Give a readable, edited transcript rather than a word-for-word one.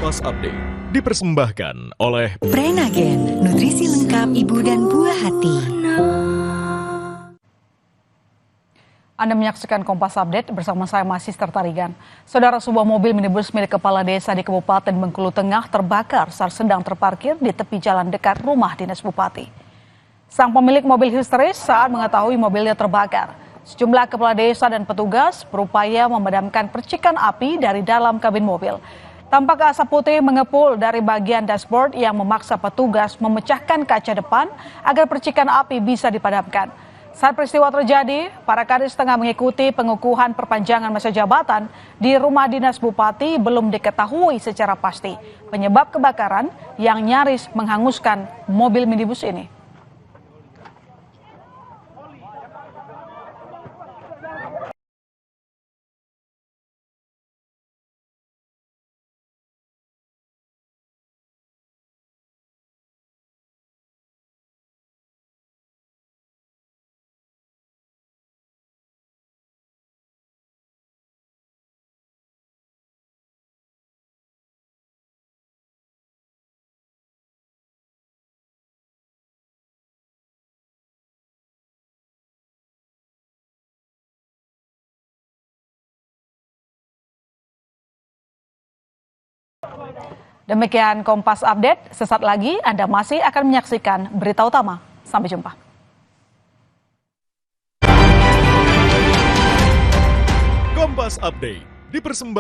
Kompas Update dipersembahkan oleh Prenagen, nutrisi lengkap ibu dan buah hati. Anda menyaksikan Kompas Update bersama saya Sister Tarigan. Saudara, sebuah mobil minibus milik kepala desa di Kabupaten Bengkulu Tengah terbakar saat sedang terparkir di tepi jalan dekat rumah dinas bupati. Sang pemilik mobil histeris saat mengetahui mobilnya terbakar. Sejumlah kepala desa dan petugas berupaya memadamkan percikan api dari dalam kabin mobil. Tampak asap putih mengepul dari bagian dashboard yang memaksa petugas memecahkan kaca depan agar percikan api bisa dipadamkan. Saat peristiwa terjadi, para kadis tengah mengikuti pengukuhan perpanjangan masa jabatan di rumah dinas bupati. Belum diketahui secara pasti penyebab kebakaran yang nyaris menghanguskan mobil minibus ini. Demikian Kompas Update, sesaat lagi Anda masih akan menyaksikan berita utama. Sampai jumpa. Kompas Update dipersembahkan